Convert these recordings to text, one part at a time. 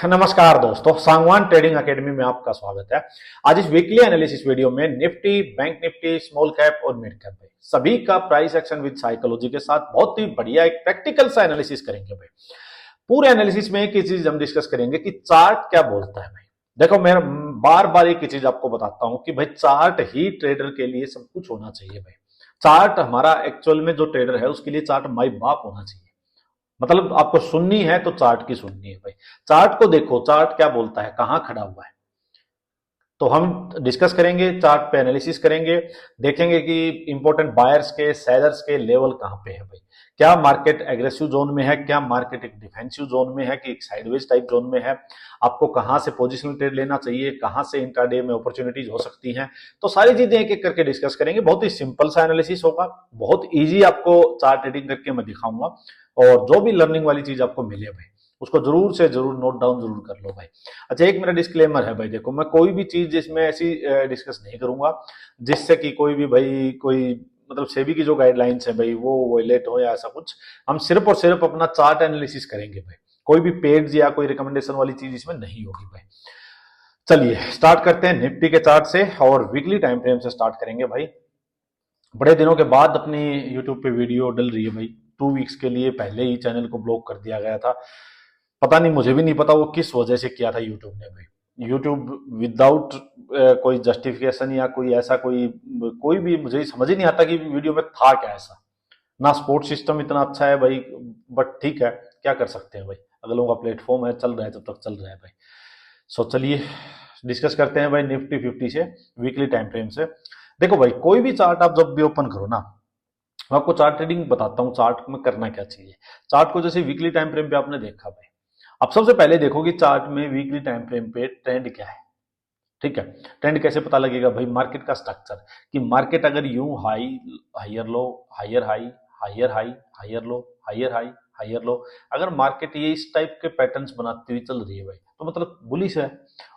नमस्कार दोस्तों, Sangwan trading academy में आपका स्वागत है। आज इस वीकली एनालिसिस वीडियो में Nifty, bank Nifty, small cap और मिड कैप भाई सभी का प्राइस एक्शन विद साइकोलॉजी के साथ बहुत ही बढ़िया एक प्रैक्टिकल सा एनालिसिस करेंगे भाई। पूरे एनालिसिस में एक ही चीज हम डिस्कस करेंगे कि चार्ट क्या बोलता है भाई। देखो, मैं बार बार एक ही चीज आपको बताता हूं कि भाई चार्ट ही ट्रेडर के लिए सब कुछ होना चाहिए भाई। चार्ट हमारा एक्चुअल में जो ट्रेडर है उसके लिए चार्ट माई बाप होना चाहिए। मतलब आपको सुननी है तो चार्ट की सुननी है भाई। चार्ट को देखो, चार्ट क्या बोलता है, कहां खड़ा हुआ है, तो हम डिस्कस करेंगे, चार्ट पे एनालिसिस करेंगे, देखेंगे कि इंपॉर्टेंट बायर्स के, सेलर्स के लेवल कहां पे है भाई। क्या मार्केट एग्रेसिव जोन में है, क्या मार्केट एक डिफेंसिव जोन में है कि एक साइडवेज टाइप जोन में है, आपको कहां से पोजिशनल ट्रेड लेना चाहिए, कहां से इंट्राडे में अपॉर्चुनिटीज हो सकती हैं। तो सारी चीजें एक एक करके डिस्कस करेंगे। बहुत ही सिंपल सा एनालिसिस होगा, बहुत ईजी आपको चार्ट रीडिंग करके मैं दिखाऊंगा। और जो भी लर्निंग वाली चीज आपको मिले भाई उसको जरूर से जरूर नोट डाउन जरूर कर लो भाई। अच्छा, एक मेरा डिस्क्लेमर है भाई, देखो मैं कोई भी चीज जिसमें ऐसी डिस्कस नहीं करूंगा जिससे कि कोई भी भाई कोई मतलब सेबी की जो गाइडलाइंस है भाई वो वायलेट हो या ऐसा कुछ। हम सिर्फ और सिर्फ अपना चार्ट एनालिसिस करेंगे भाई, कोई भी पेड या कोई रिकमेंडेशन वाली चीज इसमें नहीं होगी भाई। चलिए स्टार्ट करते हैं निफ्टी के चार्ट से और वीकली टाइम फ्रेम से स्टार्ट करेंगे भाई। बड़े दिनों के बाद अपनी यूट्यूब पे वीडियो डल रही है भाई। 2 वीक्स के लिए पहले ही चैनल को ब्लॉक कर दिया गया था। पता नहीं, मुझे भी नहीं पता वो किस वजह से किया था यूट्यूब ने भाई। यूट्यूब विदाउट कोई जस्टिफिकेशन या कोई ऐसा कोई भी मुझे समझ ही नहीं आता कि वीडियो में था क्या ऐसा। ना सपोर्ट सिस्टम इतना अच्छा है भाई, बट ठीक है, क्या कर सकते हैं भाई। अगलों का प्लेटफॉर्म है, चल रहा है जब तक चल रहा है भाई। सो चलिए डिस्कस करते हैं भाई निफ्टी 50 से, वीकली टाइम फ्रेम से। देखो भाई, कोई भी चार्ट आप जब भी ओपन करो ना, मैं आपको चार्ट ट्रेडिंग बताता हूँ चार्ट में करना क्या चाहिए। चार्ट को जैसे वीकली टाइम फ्रेम पे आपने देखा भाई, अब सबसे पहले देखो कि चार्ट में वीकली टाइम फ्रेम पे ट्रेंड क्या है। ठीक है, ट्रेंड कैसे पता लगेगा भाई, मार्केट का स्ट्रक्चर, कि मार्केट अगर यूं high, higher low, higher high, higher high, higher low, higher high, higher low, अगर मार्केट ये इस टाइप के पैटर्न्स बनाती हुई चल रही है भाई तो मतलब बुलिश है।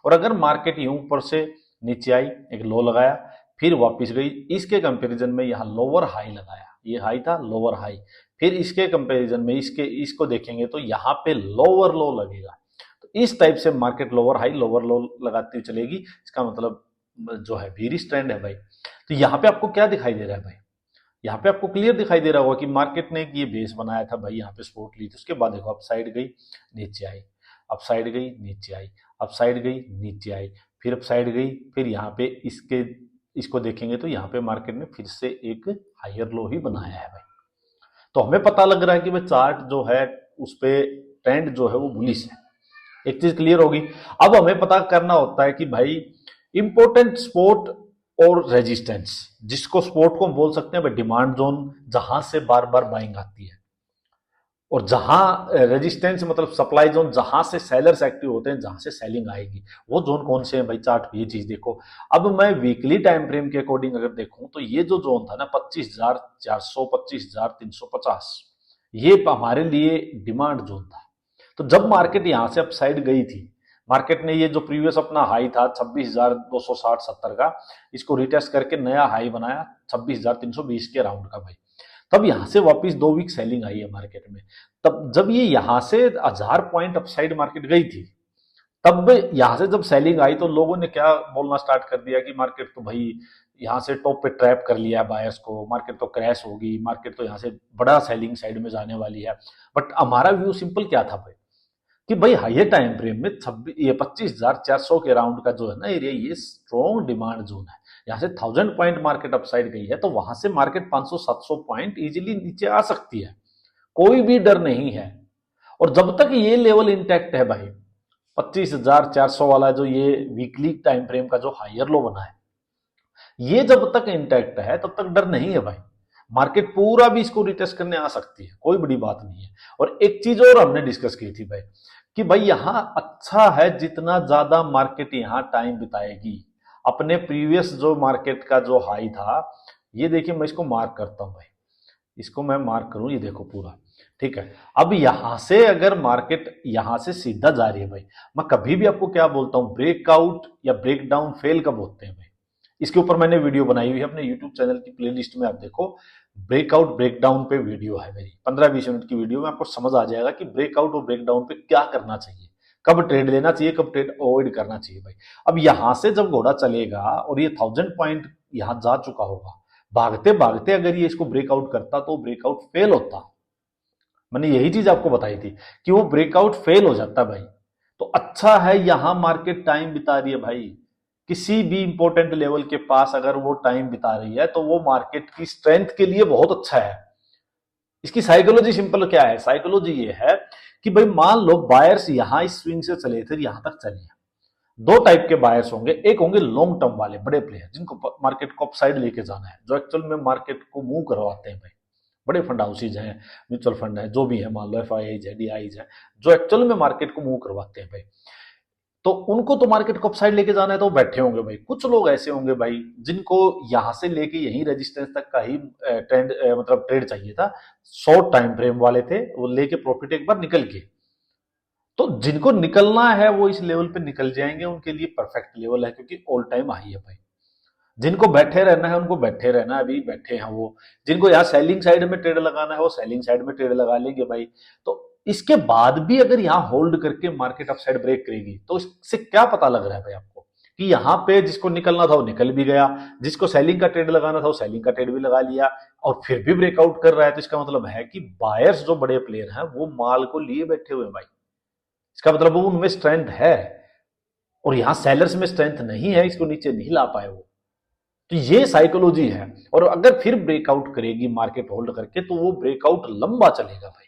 और अगर मार्केट यूं ऊपर से नीचे आई, एक लो लगाया, फिर वापस गई, इसके कंपैरिजन में यहाँ लोअर हाई लगाया, ये हाई था, लोअर हाई, फिर इसके कंपैरिजन में इसको देखेंगे तो यहाँ पे लोअर लो लगेगा। तो इस टाइप से मार्केट लोअर लो लगाती हुई चलेगी। इसका मतलब जो है बीरिश ट्रेंड है भाई। तो यहाँ पे आपको क्या दिखाई दे रहा है भाई, यहाँ पे आपको क्लियर दिखाई दे रहा होगा कि मार्केट ने ये बेस बनाया था भाई, यहाँ पे सपोर्ट ली थी, उसके बाद देखो अप साइड गई, नीचे आई, अप साइड गई, नीचे आई, अप साइड गई, नीचे आई, फिर अप साइड गई, फिर यहाँ पे इसको देखेंगे तो यहाँ पे मार्केट ने फिर से एक हायर लो ही बनाया है भाई। तो हमें पता लग रहा है कि भाई चार्ट जो है उस पे ट्रेंड जो है वो बुलिश है। एक चीज क्लियर होगी। अब हमें पता करना होता है कि भाई इंपॉर्टेंट सपोर्ट और रेजिस्टेंस, जिसको सपोर्ट को हम बोल सकते हैं भाई डिमांड जोन, जहां से बार बार बाइंग आती है, और जहां रेजिस्टेंस मतलब सप्लाई जोन, जहां से सेलर्स एक्टिव होते हैं, जहां से सेलिंग आएगी, वो जोन कौन से हैं भाई, चार्ट पे ये चीज देखो। अब मैं वीकली टाइम फ्रेम के अकॉर्डिंग अगर देखूं तो ये जो जोन था ना 25,400, 25,350, ये हमारे लिए डिमांड जोन था। तो जब मार्केट यहां से अपसाइड गई थी, मार्केट ने ये जो प्रीवियस अपना हाई था 26,260-70 का, इसको रिटेस्ट करके नया हाई बनाया 26,320 के राउंड का भाई। तब यहां से वापस 2 वीक सेलिंग आई है मार्केट में। तब जब ये यहां से 1,000 पॉइंट अपसाइड मार्केट गई थी, तब यहां से जब सेलिंग आई तो लोगों ने क्या बोलना स्टार्ट कर दिया कि मार्केट तो भाई यहां से टॉप पे ट्रैप कर लिया है बायर्स को, मार्केट तो क्रैश होगी, मार्केट तो यहां से बड़ा सेलिंग साइड में जाने वाली है। बट हमारा व्यू सिंपल क्या था भाई, कि भाई हाइयर टाइम फ्रेम में 25,400 के राउंड का जो है ना एरिया, ये स्ट्रॉन्ग डिमांड जोन है। यहाँ से 1,000 पॉइंट मार्केट अपसाइड गई है तो वहां से मार्केट 500-700 पॉइंट इजीली नीचे आ सकती है, कोई भी डर नहीं है। और जब तक ये लेवल इंटैक्ट है भाई, 25,400 वाला जो ये वीकली टाइम फ्रेम का जो हायर लो बना है, ये जब तक इंटैक्ट है तब तक डर नहीं है भाई। मार्केट पूरा भी इसको रिटेस्ट करने आ सकती है, कोई बड़ी बात नहीं है। और एक चीज और हमने डिस्कस की थी भाई, कि भाई यहां अच्छा है जितना ज्यादा मार्केट यहां टाइम बिताएगी। अपने प्रीवियस जो मार्केट का जो हाई था, ये देखिए मैं इसको मार्क करता हूं भाई, इसको मैं मार्क करूं, ये देखो पूरा, ठीक है। अब यहां से अगर मार्केट यहां से सीधा जा रही है भाई, मैं कभी भी आपको क्या बोलता हूं, ब्रेकआउट या ब्रेकडाउन फेल कब होते हैं भाई, इसके ऊपर मैंने वीडियो बनाई हुई है अपने यूट्यूब चैनल की प्लेलिस्ट में, आप देखो। ब्रेकआउट ब्रेकडाउन पे वीडियो है मेरी, 15-20 मिनट की वीडियो में आपको समझ आ जाएगा कि ब्रेकआउट और ब्रेकडाउन पे क्या करना चाहिए। कब ट्रेड लेना चाहिए, कब ट्रेड अवॉइड करना चाहिए भाई। अब यहां से जब घोड़ा चलेगा और ये 1000 पॉइंट यहां जा चुका होगा, भागते भागते अगर ये इसको ब्रेकआउट करता तो ब्रेकआउट फेल होता। मैंने यही चीज आपको बताई थी कि वो ब्रेकआउट फेल हो जाता भाई। तो अच्छा है यहां मार्केट टाइम बिता रही है भाई, किसी भी इंपॉर्टेंट लेवल के पास अगर वो टाइम बिता रही है तो वो मार्केट की स्ट्रेंथ के लिए बहुत अच्छा है। इसकी साइकोलॉजी सिंपल क्या है, साइकोलॉजी ये है कि भाई मान लो बायर्स यहां इस स्विंग से चले थे, यहां तक चले, दो टाइप के बायर्स होंगे। एक होंगे लॉन्ग टर्म वाले बड़े प्लेयर जिनको मार्केट को अपसाइड लेके जाना है, जो एक्चुअल में मार्केट को मूव करवाते हैं भाई। बड़े फंड हाउसेज हैं, म्यूचुअल फंड है, जो भी है, मान लो FIIs है, DIs है, जो एक्चुअल में मार्केट को मूव करवाते हैं भाई। तो उनको तो मार्केट को अपसाइड लेके जाना है तो बैठे होंगे भाई। कुछ लोग ऐसे होंगे भाई जिनको यहां से लेके यही रेजिस्टेंस तक का ही ट्रेंड मतलब ट्रेड चाहिए था, शॉर्ट टाइम फ्रेम वाले थे, वो लेके प्रॉफिट एक बार निकल के। तो जिनको निकलना है वो इस लेवल पे निकल जाएंगे, उनके लिए परफेक्ट लेवल है क्योंकि ऑल टाइम हाई है भाई। जिनको बैठे रहना है उनको बैठे रहना है, अभी बैठे हैं वो। जिनको यहाँ सेलिंग साइड में ट्रेड लगाना है वो सेलिंग साइड में ट्रेड लगा लेंगे भाई। तो इसके बाद भी अगर यहाँ होल्ड करके मार्केट अप साइड ब्रेक करेगी तो इससे क्या पता लग रहा है भाई आपको कि यहाँ पे जिसको निकलना था वो निकल भी गया, जिसको सेलिंग का ट्रेड लगाना था वो सेलिंग का ट्रेड भी लगा लिया, और फिर भी ब्रेकआउट कर रहा है। तो इसका मतलब है कि बायर्स जो बड़े प्लेयर हैं वो माल को लिए बैठे हुए हैं भाई। इसका मतलब वो उनमें स्ट्रेंथ है और यहां सेलर्स में स्ट्रेंथ नहीं है, इसको नीचे नहीं ला पाए वो। तो ये साइकोलॉजी है। और अगर फिर ब्रेकआउट करेगी मार्केट होल्ड करके तो वो ब्रेकआउट लंबा चलेगा भाई,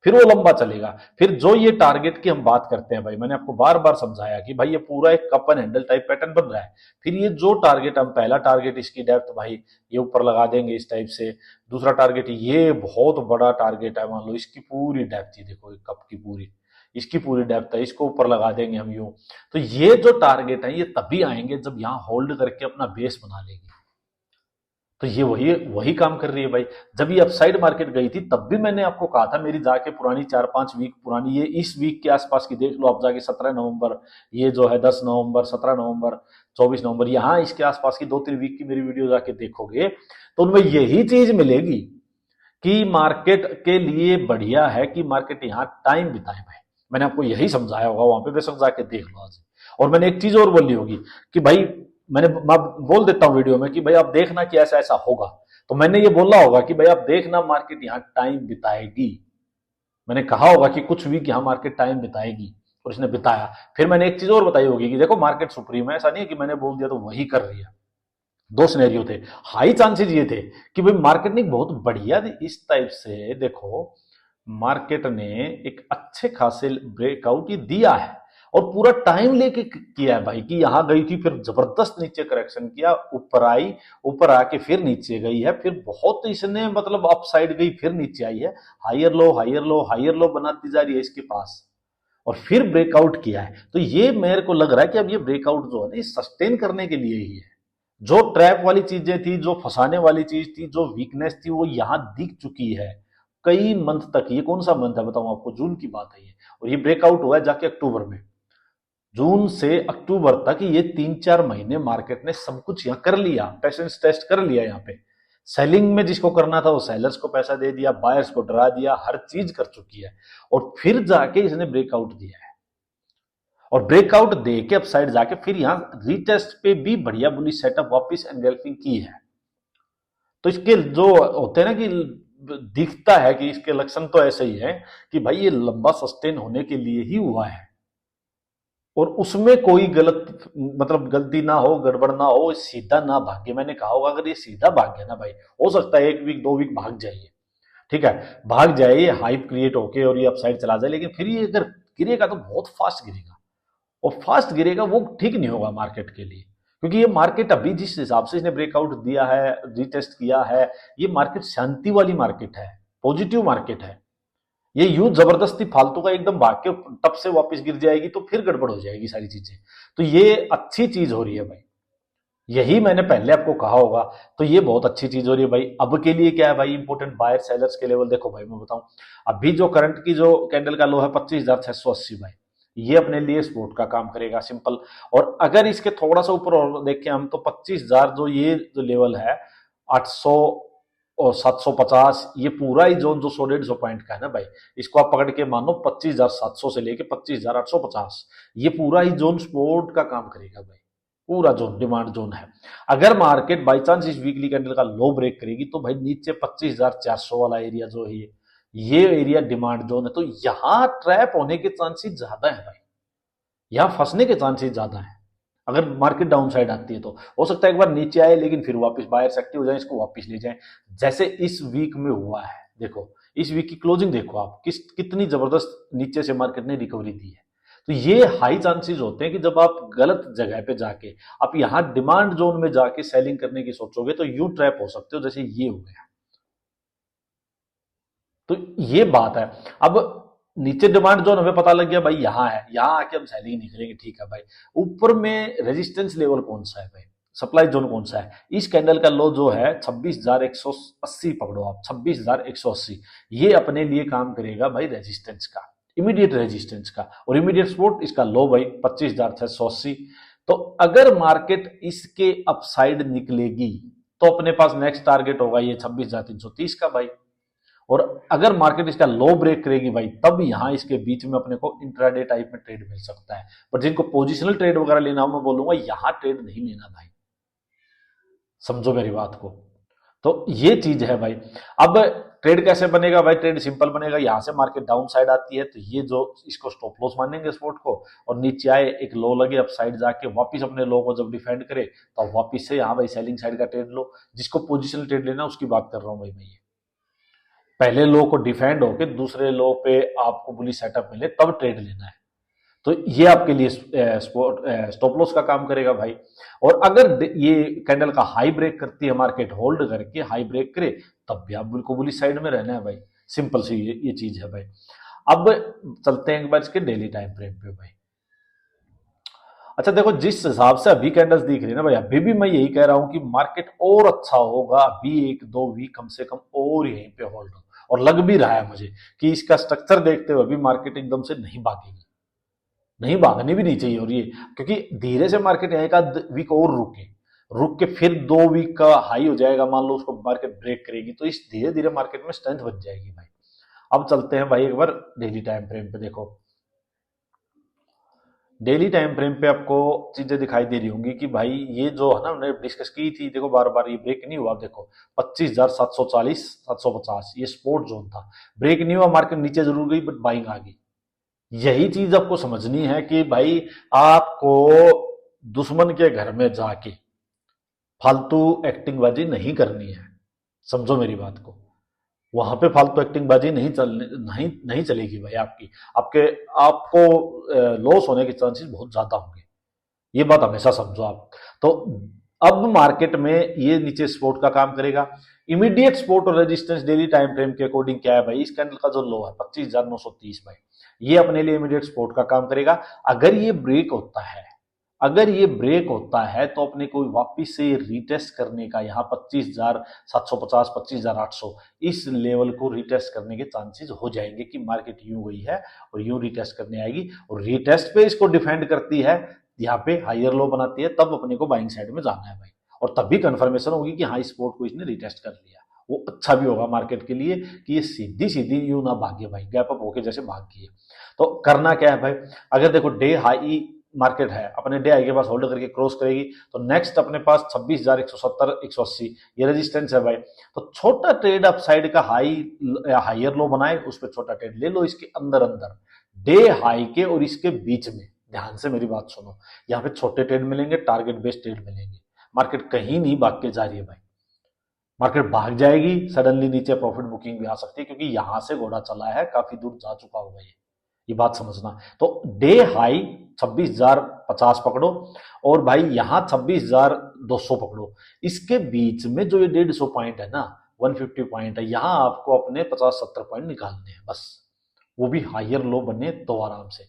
फिर वो लंबा चलेगा। फिर जो ये टारगेट की हम बात करते हैं भाई, मैंने आपको बार बार समझाया कि भाई ये पूरा एक cup and handle type pattern बन रहा है। फिर ये जो टारगेट, हम पहला टारगेट इसकी डेप्थ भाई ये ऊपर लगा देंगे इस टाइप से। दूसरा टारगेट ये बहुत बड़ा टारगेट है, मान लो इसकी पूरी डेप्थ ही देखो, कप की पूरी, इसकी पूरी डेप्थ है, इसको ऊपर लगा देंगे हम यूं। तो ये जो टारगेट है ये तभी आएंगे जब यहां होल्ड करके अपना बेस बना लेगी। तो ये वही वही काम कर रही है भाई। जब ये अपसाइड मार्केट गई थी तब भी मैंने आपको कहा था, मेरी जाके पुरानी 4-5 वीक पुरानी, ये इस वीक के आसपास की देख लो आप जाके, 17 नवंबर, ये जो है 10 नवंबर, 17 नवंबर, 24 नवंबर, यहाँ इसके आसपास की 2-3 वीक की मेरी वीडियो जाके देखोगे तो उनमें यही चीज मिलेगी कि मार्केट के लिए बढ़िया है कि मार्केट यहाँ टाइम बिताए भाई। मैंने आपको यही समझाया होगा वहां पे, बेशक जाके देख लो आज। और मैंने एक चीज और बोली होगी कि भाई, मैं बोल देता हूँ वीडियो में कि भाई आप देखना कि ऐसा ऐसा होगा, तो मैंने ये बोला होगा कि भाई आप देखना मार्केट यहाँ टाइम बिताएगी। मैंने कहा होगा कि कुछ वीक यहाँ मार्केट टाइम बिताएगी और इसने बिताया। फिर मैंने एक चीज और बताई होगी कि देखो मार्केट सुप्रीम है, ऐसा नहीं है कि मैंने बोल दिया तो वही कर रही है। दो सिनेरियो थे, हाई चांसेस ये थे कि भाई मार्केट ने बहुत बढ़िया इस टाइप से, देखो मार्केट ने एक अच्छे खासे ब्रेकआउट ये दिया है और पूरा टाइम लेके किया है भाई, कि यहां गई थी फिर जबरदस्त नीचे करेक्शन किया, ऊपर आई, ऊपर आके फिर नीचे गई है, फिर बहुत इसने मतलब अप साइड गई, फिर नीचे आई है, higher low higher low higher low बनाती जा रही है इसके पास, और फिर ब्रेकआउट किया है। तो ये मेरे को लग रहा है कि अब ये ब्रेकआउट जो है ना, ये सस्टेन करने के लिए ही है। जो ट्रैप वाली चीजें थी, जो फंसाने वाली चीज थी, जो वीकनेस थी, वो यहां दिख चुकी है कई मंथ तक। ये कौन सा मंथ है बताऊं आपको, जून की बात है ये, और ये ब्रेकआउट हुआ है जाके अक्टूबर में। जून से अक्टूबर तक ये 3-4 महीने मार्केट ने सब कुछ यहाँ कर लिया, पेशेंस टेस्ट कर लिया। यहाँ पे सेलिंग में जिसको करना था वो सेलर्स को पैसा दे दिया, बायर्स को डरा दिया, हर चीज कर चुकी है, और फिर जाके इसने ब्रेकआउट दिया है। और ब्रेकआउट दे के अपसाइड जाके फिर यहां रीटेस्ट पे भी बढ़िया बुलिश सेटअप वापस एंगल्फिंग की है। तो इसके जो होते हैं ना कि दिखता है कि इसके लक्षण तो ऐसे ही है कि भाई ये लंबा सस्टेन होने के लिए ही हुआ है, और उसमें कोई गलत मतलब गलती ना हो, गड़बड़ ना हो, सीधा ना भागे। मैंने कहा होगा अगर ये सीधा भाग गया ना भाई, हो सकता है 1 वीक 2 वीक भाग जाइए, ठीक है, भाग जाए, ये हाइप क्रिएट होके और ये अपसाइड चला जाए, लेकिन फिर ये अगर गिरेगा तो बहुत फास्ट गिरेगा, और फास्ट गिरेगा वो ठीक नहीं होगा मार्केट के लिए। क्योंकि ये मार्केट अभी जिस हिसाब से इसने ब्रेकआउट दिया है, रीटेस्ट किया है, ये मार्केट शांति वाली मार्केट है, पॉजिटिव मार्केट है। ये यूं जबरदस्ती फालतू का एकदम भाग के टप से वापस गिर जाएगी तो फिर गड़बड़ हो जाएगी सारी चीजें। तो ये अच्छी चीज हो रही है भाई, यही मैंने पहले आपको कहा होगा। तो ये बहुत अच्छी चीज हो रही है भाई। अब के लिए क्या है भाई, इंपोर्टेंट बायर सेलर्स के लेवल देखो भाई, मैं बताऊं अभी जो करंट की जो कैंडल का लो है 25,680 भाई, ये अपने लिए सपोर्ट का काम करेगा, सिंपल। और अगर इसके थोड़ा सा ऊपर और देखें हम तो 25,000 जो ये जो लेवल है, 800 और 750, ये पूरा ही जोन जो 100-150 पॉइंट का है ना भाई, इसको आप पकड़ के मानो 25,700 से लेके 25,850, ये पूरा ही जोन सपोर्ट का काम करेगा भाई। पूरा जोन डिमांड जोन है। अगर मार्केट बाई चांस इस वीकली कैंडल का लो ब्रेक करेगी तो भाई नीचे 25,400 वाला एरिया जो है ये एरिया डिमांड जोन है, तो यहां ट्रैप होने के चांसेस ज्यादा है भाई, यहां फंसने के चांसेस ज्यादा है। अगर मार्केट डाउन साइड आती है तो हो सकता है एक बार नीचे आए लेकिन फिर वापस बायर्स एक्टिव हो जाए, इसको वापस ले जाए, जैसे इस वीक में हुआ है। देखो इस वीक की क्लोजिंग देखो आप, कितनी जबरदस्त नीचे से मार्केट ने रिकवरी दी है। तो ये हाई चांसेस होते हैं कि जब आप गलत जगह पे जाके आप यहां डिमांड जोन में जाके सेलिंग करने की सोचोगे तो यू ट्रैप हो सकते हो, जैसे ये हो गया। तो ये बात है। अब नीचे डिमांड जोन हमें पता लग गया भाई यहां है, यहां आके हम सेलिंग नहीं करेंगे, ठीक है भाई। ऊपर में रेजिस्टेंस लेवल कौन सा है भाई, सप्लाई जोन कौन सा है, इस कैंडल का लो जो है 26,180 पकड़ो आप, 26,180, ये अपने लिए काम करेगा भाई रेजिस्टेंस का, इमीडिएट रेजिस्टेंस का, और इमीडिएट सपोर्ट इसका लो भाई 25,680। तो अगर मार्केट इसके अपसाइड निकलेगी तो अपने पास नेक्स्ट टारगेट होगा ये 26,330 का भाई। और अगर मार्केट इसका लो ब्रेक करेगी भाई तब यहां इसके बीच में अपने को इंट्राडे टाइप में ट्रेड मिल सकता है। पर जिनको पोजिशनल ट्रेड वगैरह लेना मैं बोलूंगा यहां ट्रेड नहीं लेना भाई, समझो मेरी बात को। तो ये चीज है भाई। अब ट्रेड कैसे बनेगा भाई, ट्रेड सिंपल बनेगा, यहां से मार्केट डाउन साइड आती है तो ये जो इसको स्टॉप लॉस मानेंगे सपोर्ट को, और नीचे आए एक लो लगे अप साइड जाके वापस अपने लो को जब डिफेंड करे तो वापस से यहाँ भाई सेलिंग साइड का ट्रेड लो। जिसको पोजिशनल ट्रेड लेना उसकी बात कर रहा हूं भाई मैं, ये पहले लो को डिफेंड होके दूसरे लो पे आपको बुलिश सेटअप मिले तब ट्रेड लेना है। तो ये आपके लिए स्टॉप लॉस का काम करेगा भाई। और अगर ये कैंडल का हाई ब्रेक करती है, मार्केट होल्ड करके हाई ब्रेक करे, तब भी आप बिल्कुल बुलिश साइड में रहना है भाई। सिंपल सी ये चीज है भाई। अब चलते हैं एक बार इसके डेली टाइम फ्रेम पे भाई। अच्छा देखो जिस हिसाब से अभी कैंडल्स दिख रही है ना भाई, अभी भी मैं यही कह रहा हूं कि मार्केट और अच्छा होगा, अभी 1-2 वीक कम से कम और यहीं पे होल्ड हो, और लग भी रहा है मुझे कि इसका स्ट्रक्चर देखते हुए अभी मार्केट एकदम से नहीं भागेगी, नहीं भागनी भी नहीं चाहिए। और ये क्योंकि धीरे से मार्केट यहाँ का वीक और रुक के फिर 2 वीक का हाई हो जाएगा, मान लो उसको मार्केट ब्रेक करेगी तो इस धीरे धीरे मार्केट में स्ट्रेंथ बन जाएगी भाई। अब चलते हैं भाई एक बार डेली टाइम फ्रेम पे। देखो डेली टाइम फ्रेम पे आपको चीजें दिखाई दे रही होंगी कि भाई ये जो है ना हमने डिस्कस की थी, देखो बार बार ये ब्रेक नहीं हुआ। देखो 25,740 750 ये सपोर्ट जोन था, ब्रेक नहीं हुआ, मार्केट नीचे जरूर गई बट बाइंग आ गई। यही चीज आपको समझनी है कि भाई आपको दुश्मन के घर में जाके फालतू एक्टिंग बाजी नहीं करनी है, समझो मेरी बात को। वहां पे फालतू एक्टिंग बाजी नहीं चलेगी भाई आपकी, आपके आपको लॉस होने के चांसेस बहुत ज्यादा होंगे, ये बात हमेशा समझो आप। तो अब मार्केट में ये नीचे सपोर्ट का काम करेगा। इमीडिएट सपोर्ट और रेजिस्टेंस डेली टाइम फ्रेम के अकॉर्डिंग क्या है भाई, इस कैंडल का जो लो है 25,930 भाई, ये अपने लिए इमीडिएट सपोर्ट का काम करेगा। अगर ये ब्रेक होता है, अगर ये ब्रेक होता है तो अपने को वापिस से रीटेस्ट करने का, यहाँ 25,750 25,800 इस लेवल को रीटेस्ट करने के चांसेस हो जाएंगे कि मार्केट यूं गई है और यूं रीटेस्ट करने आएगी, और रीटेस्ट पे इसको डिफेंड करती है, यहाँ पे हायर लो बनाती है, तब अपने को बाइंग साइड में जाना है भाई। और तब भी कंफर्मेशन होगी कि हाँ सपोर्ट को इसने रिटेस्ट कर लिया, वो अच्छा भी होगा मार्केट के लिए कि ये सीधी सीधी यूं ना भागे भाई, गैप अप होके जैसे भाग गई है। तो करना क्या है भाई, अगर देखो डे हाई मार्केट है, अपने डे हाई के पास होल्ड करके क्रॉस करेगी तो नेक्स्ट अपने पास 26,170 180 ये रेजिस्टेंस है भाई। तो छोटा ट्रेड अपसाइड का हाई हायर लो बनाए, उस पर छोटा ट्रेड ले लो इसके अंदर अंदर डे हाई के और इसके बीच में। ध्यान से मेरी बात सुनो, यहाँ पे छोटे ट्रेड मिलेंगे, टारगेट बेस्ड ट्रेड मिलेंगे। मार्केट कहीं नहीं भाग के जा रही है भाई, मार्केट भाग जाएगी सडनली नीचे प्रॉफिट बुकिंग भी आ सकती है, क्योंकि यहां से घोड़ा चला है, काफी दूर जा चुका होगा ये बात समझना। तो डे हाई 26,050 पकड़ो और भाई यहां 26,200 पकड़ो, इसके बीच में जो ये 150 पॉइंट है ना, 150 पॉइंट है, यहां आपको अपने 50-70 पॉइंट निकालने हैं बस, वो भी हायर लो बने तो आराम से।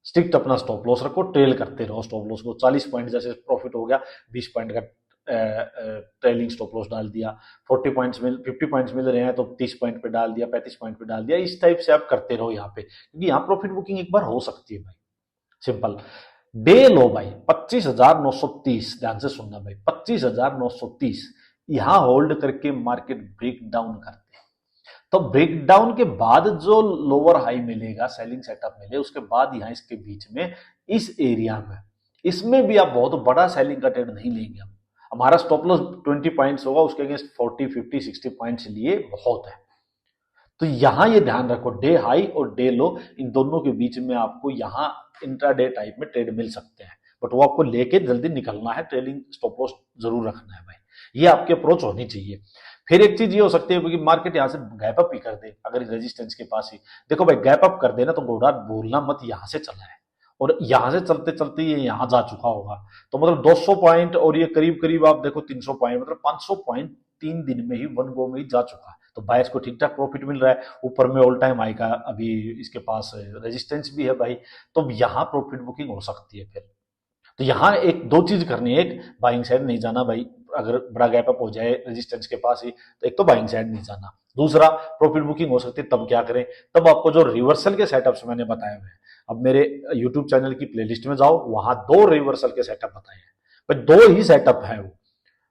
स्ट्रिक्ट अपना स्टॉप लॉस रखो, ट्रेल करते रहो स्टॉप लॉस को, 40 पॉइंट जैसे प्रॉफिट हो गया, 20 पॉइंट का ट्रेलिंग स्टॉप लॉस डाल दिया, 50 पॉइंट्स मिल रहे हैं तो 30 पॉइंट पे डाल दिया, 35 पॉइंट पे डाल दिया, इस टाइप से आप करते रहो यहाँ पे, क्योंकि यहाँ प्रॉफिट बुकिंग एक बार हो सकती है भाई। सिंपल डे लो भाई 25,930, ध्यान से सुनना भाई, 25,930 यहां होल्ड करके मार्केट ब्रेक डाउन करते हैं, तो ब्रेक डाउन के बाद जो लोअर हाई मिलेगा, सेलिंग सेटअप मिले, उसके बाद यहां इसके बीच में इस एरिया में, इसमें भी आप बहुत बड़ा सेलिंग का ट्रेड नहीं लेंगे। हम हमारा स्टॉप लॉस 20 पॉइंट्स होगा, उसके अगेंस्ट 40 50 60 पॉइंट्स लिए बहुत है। तो यहां ये ध्यान रखो, डे हाई और डे लो इन दोनों के बीच में आपको यहां इंट्राडे टाइप में ट्रेड मिल सकते हैं, बट वो आपको लेके जल्दी निकलना है, ट्रेलिंग स्टॉप लॉस जरूर रखना है भाई। ये आपकी अप्रोच होनी चाहिए। फिर एक चीज ये हो सकती है कि मार्केट यहां से गैप अप ही कर दे, अगर रेजिस्टेंस के पास ही देखो भाई गैप अप कर देना, तो घोड़ा बोलना मत यहां से चला है, और यहां से चलते चलते ये यहां जा चुका होगा, तो मतलब 200 पॉइंट और ये करीब करीब आप देखो 300 पॉइंट, मतलब 500 पॉइंट 3 दिन में ही, वन गो में ही जा चुका है। तो बायर्स को ठीक ठाक प्रॉफिट मिल रहा है, ऊपर में ऑल टाइम हाई का अभी इसके पास रेजिस्टेंस भी है भाई, तो यहाँ प्रॉफिट बुकिंग हो सकती है। फिर तो यहाँ एक दो चीज करनी है, एक बाइंग साइड नहीं जाना भाई, अगर बड़ा गैप अप हो जाए रेजिस्टेंस के पास ही, तो एक तो बाइंग साइड नहीं जाना, दूसरा प्रॉफिट बुकिंग हो सकती है, तब क्या करें, तब आपको जो रिवर्सल के सेटअप्स मैंने बताए हुए हैं, अब मेरे यूट्यूब चैनल की प्लेलिस्ट में जाओ, वहां 2 रिवर्सल के सेटअप बताए हैं भाई, 2 ही सेटअप है वो।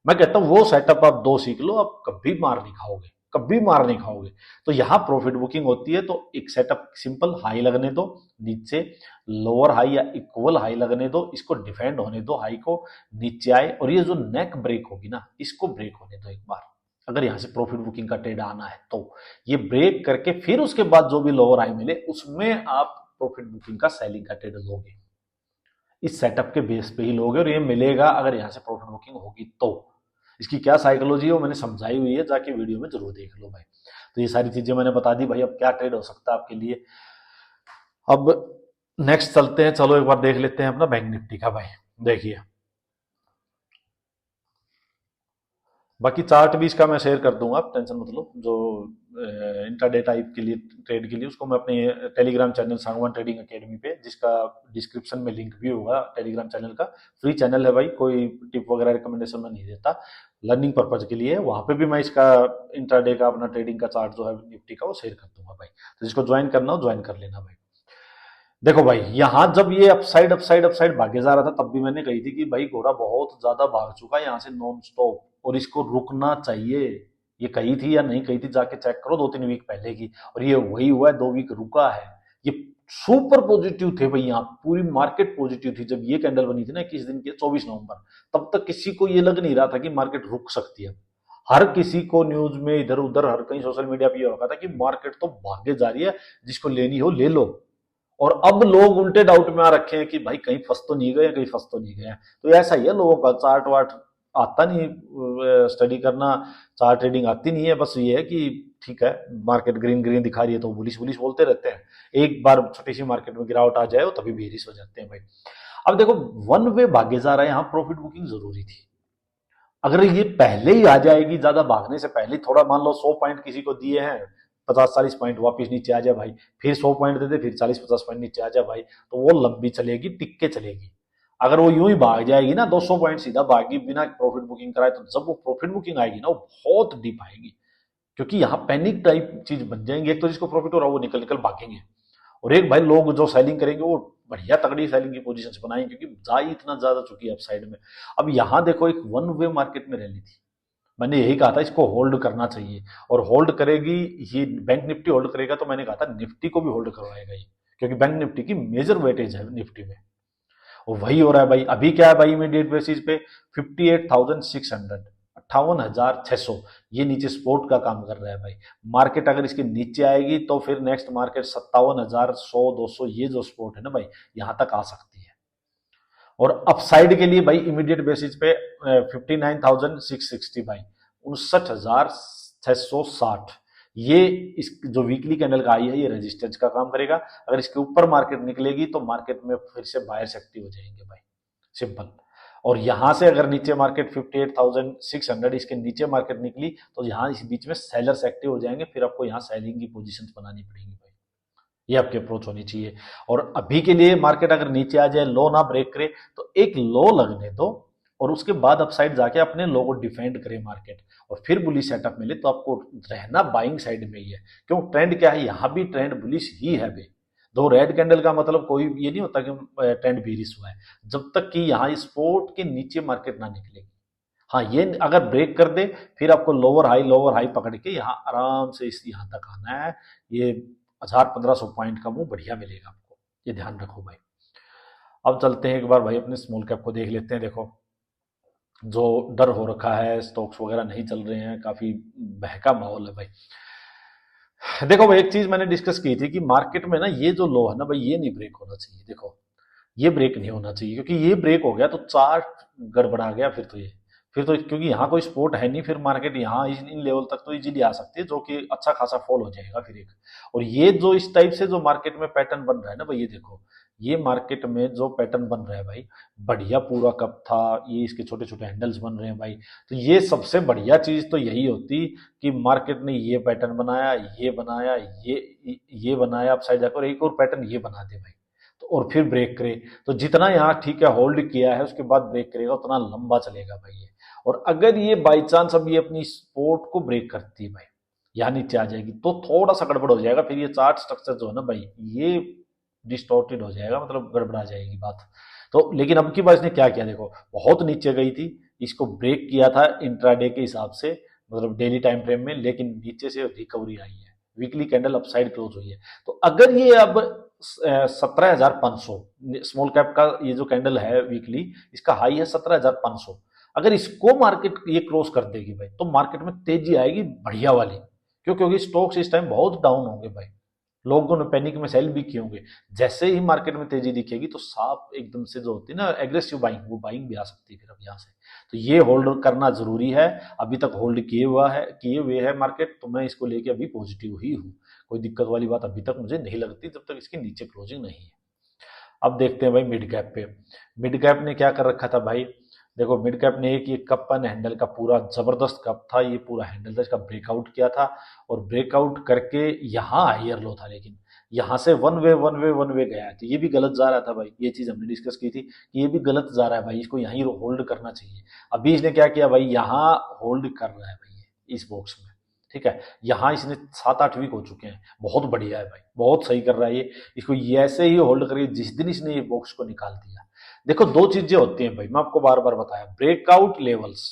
मैं कहता हूं वो सेटअप आप 2 सीख लो, आप कभी मार नहीं खाओगे, कभी मार नहीं खाओगे। तो यहां प्रॉफिट बुकिंग होती है, तो एक सेटअप सिंपल हाई लगने दो, नीचे लोअर हाई या इक्वल हाई लगने दो, इसको डिफेंड होने दो, हाई को नीचे आए, और ये जो नेक ब्रेक होगी ना, इसको ब्रेक होने दो एक बार, अगर यहां से प्रॉफिट बुकिंग का ट्रेड आना है तो ये ब्रेक करके फिर उसके बाद जो भी लोअर हाई मिले उसमें आप प्रॉफिट बुकिंग का सेलिंग का ट्रेड लोगे, इस सेटअप के बेस पे ही लोगे, और ये मिलेगा अगर यहां से प्रॉफिट बुकिंग होगी तो। इसकी क्या साइकोलॉजी है वो मैंने समझाई हुई है, जाके वीडियो में जरूर देख लो भाई। तो ये सारी चीजें मैंने बता दी भाई, अब क्या ट्रेड हो सकता है आपके लिए। अब नेक्स्ट चलते हैं, चलो एक बार देख लेते हैं अपना बैंक निफ्टी का भाई। देखिए बाकी चार्ट भी इसका मैं शेयर कर दूंगा, आप टेंशन मत लो, जो इंट्राडे टाइप के लिए ट्रेड के लिए, उसको मैं अपने Telegram channel Sangwan trading academy पे, जिसका डिस्क्रिप्शन में लिंक भी होगा, टेलीग्राम चैनल का फ्री चैनल है भाई, कोई टिप वगैरह रिकमेंडेशन में नहीं देता, लर्निंग पर्पज के लिए है, वहां पे भी मैं इसका इंट्राडे का अपना ट्रेडिंग का चार्ट जो है निफ्टी का वो शेयर कर दूंगा भाई, तो जिसको ज्वाइन करना हो ज्वाइन कर लेना भाई। देखो भाई यहां जब ये अपसाइड अपसाइड अपसाइड भागे जा रहा था, तब भी मैंने कही थी कि भाई घोड़ा बहुत ज्यादा भाग चुका है यहाँ से नॉन स्टॉप, और इसको रुकना चाहिए। ये कही थी या नहीं कही थी, जाके चेक करो 2-3 वीक पहले की, और ये वही हुआ है, 2 वीक रुका है। ये सुपर पॉजिटिव थे भाई, यहाँ पूरी मार्केट पॉजिटिव थी जब ये कैंडल बनी थी ना 21 दिन की, 24 नवंबर, तब तक किसी को ये लग नहीं रहा था कि मार्केट रुक सकती है। हर किसी को न्यूज में इधर उधर हर कहीं सोशल मीडिया पे ये होगा था कि मार्केट तो भागे जा रही है, जिसको लेनी हो ले लो। और अब लोग उल्टे डाउट में आ रखे हैं कि भाई कहीं फंस तो नहीं गए, कहीं फंस तो नहीं गए। तो ऐसा ही है, लोगों का चार्ट वार्ट आता नहीं, स्टडी करना, चार्ट ट्रेडिंग आती नहीं है, बस ये है कि ठीक है मार्केट ग्रीन ग्रीन दिखा रही है तो बुलिश बुलिश बोलते रहते हैं, एक बार छोटी सी मार्केट में गिरावट आ जाए तभी बेरिश हो जाते हैं भाई। अब देखो वन वे भागे जा रहा है, यहाँ प्रॉफिट बुकिंग जरूरी थी। अगर ये पहले ही आ जाएगी, ज्यादा भागने से पहले थोड़ा, मान लो 100 पॉइंट किसी को दिए हैं, 50-40 पॉइंट वापिस नीचे आ जाए भाई, फिर 100 पॉइंट दे दे, फिर 40-50 पॉइंट नीचे आ जाए भाई, तो वो लंबी चलेगी, टिक के चलेगी। अगर वो यूं ही भाग जाएगी ना, 200 पॉइंट सीधा भागी बिना प्रॉफिट बुकिंग कराए, तो जब वो प्रॉफिट बुकिंग आएगी ना, वो बहुत डीप आएगी, क्योंकि यहाँ पैनिक टाइप चीज बन जाएंगे। एक तो जिसको प्रॉफिट हो रहा है वो निकल निकल भागेंगे, और एक भाई लोग जो सेलिंग करेंगे वो बढ़िया तगड़ी सेलिंग की पोजीशन बनाएंगे, क्योंकि जा ही इतना ज्यादा चुकी है अपसाइड में। अब यहाँ देखो एक वन वे मार्केट में रैली थी, मैंने यही कहा था इसको होल्ड करना चाहिए, और होल्ड करेगी ये बैंक निफ्टी, होल्ड करेगा तो मैंने कहा था निफ्टी को भी होल्ड करवाएगा ये, क्योंकि बैंक निफ्टी की मेजर वेटेज है निफ्टी में, और वही हो रहा है भाई। अभी क्या है भाई इमीडिएट बेसिस पे 58,600, 58,600, ये नीचे सपोर्ट का काम कर रहा है भाई। मार्केट अगर इसके नीचे आएगी तो फिर नेक्स्ट मार्केट 57,100-200, ये जो सपोर्ट है ना भाई, यहां तक आ सकती है। और अपसाइड के लिए भाई इमीडिएट बेसिस पे 59,660 भाई, 59,660, ये इस जो वीकली कैंडल का आई है, ये रेजिस्टेंस का काम करेगा। अगर इसके ऊपर मार्केट निकलेगी तो मार्केट में फिर से बायर्स एक्टिव हो जाएंगे भाई, सिंपल। और यहां से अगर नीचे मार्केट 58,600, इसके नीचे मार्केट निकली तो यहां इस बीच में सेलर्स एक्टिव हो जाएंगे, फिर आपको यहां सेलिंग की पोजीशन बनानी पड़ेगी भाई, ये आपकी अप्रोच होनी चाहिए। और अभी के लिए मार्केट अगर नीचे आ जाए, लो ना ब्रेक करे, तो एक लो लगने दो, और उसके बाद अपसाइड जाके अपने लो को डिफेंड करे मार्केट, और फिर बुलिश सेटअप मिले तो आपको रहना बाइंग साइड में ही है। क्यों, ट्रेंड क्या है, यहां भी ट्रेंड बुलिश ही है भाई। दो रेड कैंडल का मतलब कोई ये नहीं होता कि ट्रेंड बेरिश हुआ है, जब तक कि यहाँ स्पोर्ट के नीचे मार्केट ना निकलेगी। हाँ, ये अगर ब्रेक कर दे फिर आपको लोअर हाई पकड़ के यहाँ आराम से इस यहाँ तक आना है। ये 1000-1500 पॉइंट का मूव बढ़िया मिलेगा आपको, ये ध्यान रखो भाई। अब चलते हैं एक बार भाई अपने स्मॉल कैप को देख लेते हैं। देखो जो डर हो रखा है, स्टॉक्स वगैरह नहीं चल रहे हैं, काफी बहका माहौल है भाई। देखो भाई एक चीज मैंने डिस्कस की थी कि मार्केट में ना ये जो लो है ना भाई, ये नहीं ब्रेक होना चाहिए। देखो ये ब्रेक नहीं होना चाहिए, क्योंकि ये ब्रेक हो गया तो चार्ट गड़बड़ा गया फिर तो ये, फिर तो क्योंकि यहाँ कोई सपोर्ट है नहीं, फिर मार्केट यहाँ इन लेवल तक तो इजीली आ सकती है, जो कि अच्छा खासा फॉल हो जाएगा फिर एक। और ये जो इस टाइप से जो मार्केट में पैटर्न बन रहा है ना भाई, ये देखो ये मार्केट में जो पैटर्न बन रहा है भाई, बढ़िया पूरा कप था, ये इसके छोटे छोटे हैंडल्स बन रहे हैं भाई। तो ये सबसे बढ़िया चीज तो यही होती कि मार्केट ने ये पैटर्न बनाया, ये बनाया, ये बनाया अपसाइड जाकर, एक और पैटर्न ये बना दे भाई, तो और फिर ब्रेक करे। तो जितना यहाँ ठीक है होल्ड किया है, उसके बाद ब्रेक करेगा उतना लंबा चलेगा भाई ये। और अगर ये बाई चांस अब ये अपनी सपोर्ट को ब्रेक करती है भाई, यहाँ नीचे आ जाएगी, तो थोड़ा सा गड़बड़ हो जाएगा, फिर ये चार्ट स्ट्रक्चर जो है ना भाई, ये डिस्टॉर्टेड हो जाएगा, मतलब गड़बड़ा जाएगी बात। तो लेकिन अब की बार इसने क्या किया, देखो बहुत नीचे गई थी, इसको ब्रेक किया था इंट्राडे के हिसाब से, मतलब डेली टाइम फ्रेम में, लेकिन नीचे से रिकवरी आई है, वीकली कैंडल अपसाइड क्लोज हुई है। तो अगर ये अब 17,500 स्मॉल कैप का ये जो कैंडल है वीकली, इसका हाई है 17,500, अगर इसको मार्केट ये क्रॉस कर देगी भाई, तो मार्केट में तेजी आएगी बढ़िया वाली। क्यों? क्योंकि स्टॉक्स इस टाइम बहुत डाउन होंगे भाई, लोगों ने पैनिक में सेल भी किए होंगे। जैसे ही मार्केट में तेजी दिखेगी तो साफ एकदम से जो होती है ना एग्रेसिव बाइंग, वो बाइंग भी आ सकती है फिर अब यहाँ से। तो ये होल्ड करना जरूरी है, अभी तक होल्ड किए हुए है मार्केट, तो मैं इसको लेके अभी पॉजिटिव ही हूँ। कोई दिक्कत वाली बात अभी तक मुझे नहीं लगती जब तक इसके नीचे क्लोजिंग नहीं है। अब देखते हैं भाई मिड कैप पे। मिड कैप ने क्या कर रखा था भाई, देखो मिड कैप ने एक ये कप एंड हैंडल का पूरा जबरदस्त कप था, ये पूरा हैंडल था, इसका ब्रेकआउट किया था और ब्रेकआउट करके यहाँ हायर लो था, लेकिन यहाँ से वन वे गया है, तो ये भी गलत जा रहा था भाई। ये चीज हमने डिस्कस की थी कि ये भी गलत जा रहा है भाई, इसको यहीं होल्ड करना चाहिए। अभी इसने क्या किया भाई, यहाँ होल्ड कर रहा है भाई इस बॉक्स में, ठीक है। यहाँ इसने 7-8 वीक हो चुके हैं, बहुत बढ़िया है भाई, बहुत सही कर रहा है ये। इसको ऐसे ही होल्ड करिए जिस दिन इसने ये बॉक्स को निकाल दिया। देखो दो चीजें होती हैं भाई, मैं आपको बार बार बताया, ब्रेकआउट लेवल्स,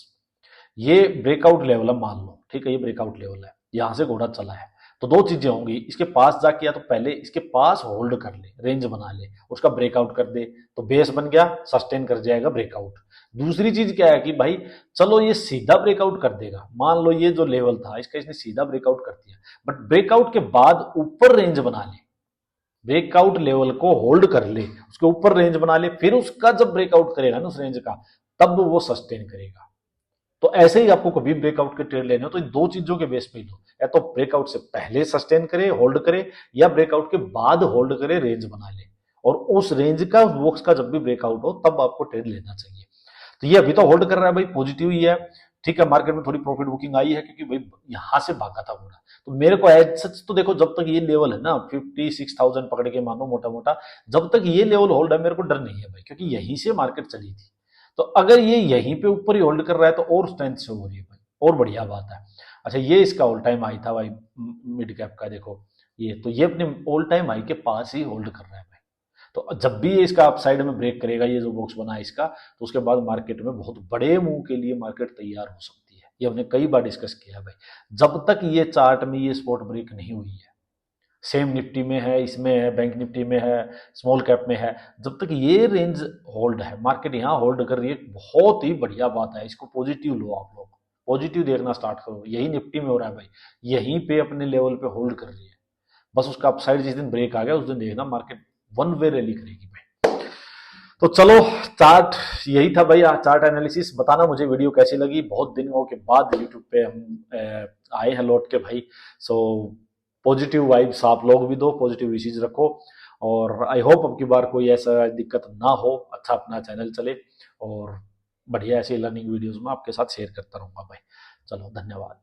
ये ब्रेकआउट लेवल है मान लो, ठीक है, ये ब्रेकआउट लेवल है, यहां से घोड़ा चला है, तो दो चीजें होंगी, इसके पास जाके या तो पहले इसके पास होल्ड कर ले, रेंज बना ले, उसका ब्रेकआउट कर दे, तो बेस बन गया, सस्टेन कर जाएगा ब्रेकआउट। दूसरी चीज क्या है कि भाई चलो ये सीधा ब्रेकआउट कर देगा, मान लो ये जो लेवल था इसका इसने सीधा ब्रेकआउट कर दिया, बट ब्रेकआउट के बाद ऊपर रेंज बना ले, ब्रेकआउट लेवल को होल्ड कर ले, उसके ऊपर रेंज बना ले, फिर उसका जब ब्रेकआउट करेगा ना उस रेंज का, तब वो सस्टेन करेगा। तो ऐसे ही आपको कभी ब्रेकआउट के ट्रेड लेने हो तो इन दो चीजों के बेस पे लो, या तो ब्रेकआउट से पहले सस्टेन करे होल्ड करे, या ब्रेकआउट के बाद होल्ड करे रेंज बना ले, और उस रेंज का बॉक्स का जब भी ब्रेकआउट हो तब आपको ट्रेड लेना चाहिए। तो ये अभी तो होल्ड कर रहा है भाई, पॉजिटिव ही है, ठीक है। मार्केट में थोड़ी प्रॉफिट बुकिंग आई है क्योंकि भाई यहां से भागा था पूरा, तो मेरे को एज सच तो देखो जब तक ये लेवल है ना 56,000 पकड़ के मानो मोटा मोटा, जब तक ये लेवल होल्ड है मेरे को डर नहीं है भाई, क्योंकि यहीं से मार्केट चली थी। तो अगर ये यहीं पे ऊपर ही होल्ड कर रहा है तो और स्ट्रेंथ से हो रही है भाई, और बढ़िया बात है। अच्छा ये इसका ऑल टाइम हाई था भाई मिड कैप का, देखो ये तो ये अपने ऑल टाइम हाई के पास ही होल्ड कर रहा है भाई। तो जब भी ये इसका अपसाइड में ब्रेक करेगा, ये जो बॉक्स बना है इसका, तो उसके बाद मार्केट में बहुत बड़े मूव के लिए मार्केट तैयार हो सकती है। ये हमने कई बार डिस्कस किया है भाई, जब तक ये चार्ट में ये स्पॉट ब्रेक नहीं हुई है, सेम निफ्टी में है, इसमें है, बैंक निफ्टी में है, स्मॉल कैप में है, जब तक ये रेंज होल्ड है, मार्केट यहाँ होल्ड कर रही है, बहुत ही बढ़िया बात है, इसको पॉजिटिव लो आप लोग, पॉजिटिव देखना स्टार्ट करो। यही निफ्टी में हो रहा है भाई, यहीं पे अपने लेवल पे होल्ड कर रही है, बस उसका अपसाइड जिस दिन ब्रेक आ गया उस दिन देखना मार्केट वन वे रैली करेगी भाई। तो चलो चार्ट यही था भाई, चार्ट एनालिसिस। बताना मुझे वीडियो कैसी लगी, बहुत दिनों के बाद यूट्यूब पे हम आए हैं लौट के भाई। सो पॉजिटिव वाइब्स आप लोग भी दो, पॉजिटिव विशेज रखो, और आई होप अब की बार कोई ऐसा दिक्कत ना हो, अच्छा अपना चैनल चले, और बढ़िया ऐसे लर्निंग वीडियोस में आपके साथ शेयर करता रहूंगा भाई। चलो धन्यवाद।